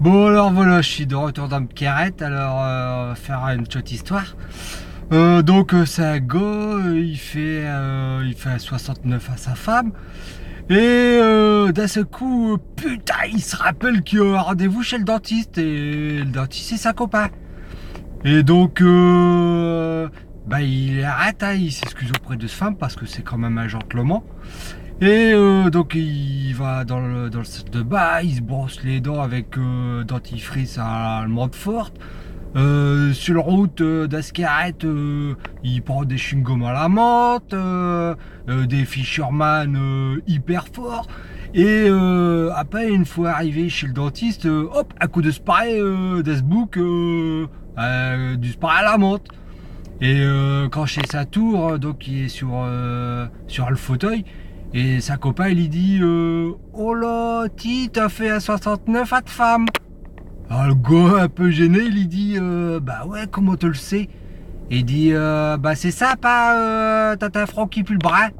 Bon alors voilà, je suis de retour dans Pierrette, alors on va faire une petite histoire. C'est un gars, il fait 69 à sa femme. Et d'un seul coup, putain, il se rappelle qu'il a un rendez-vous chez le dentiste. Et le dentiste, c'est sa copain. Et il arrête, hein, il s'excuse auprès de sa femme parce que c'est quand même un gentleman. Et il va dans le salle de bain, il se brosse les dents avec dentifrice allemande forte. Sur la route d'Ascarette, il prend des chewing-gums à la menthe, des Fisherman hyper forts. Et après, une fois arrivé chez le dentiste, hop, un coup de spray d'Asbook, du spray à la menthe. Et quand chez sa tour, il est sur le fauteuil, et sa copain, il lui dit oh là, t'as fait un 69 à ta femme. Alors le gars, un peu gêné, il lui dit bah ouais, comment tu le sais? Et il dit bah c'est ça, pas t'as un front qui pue le bras.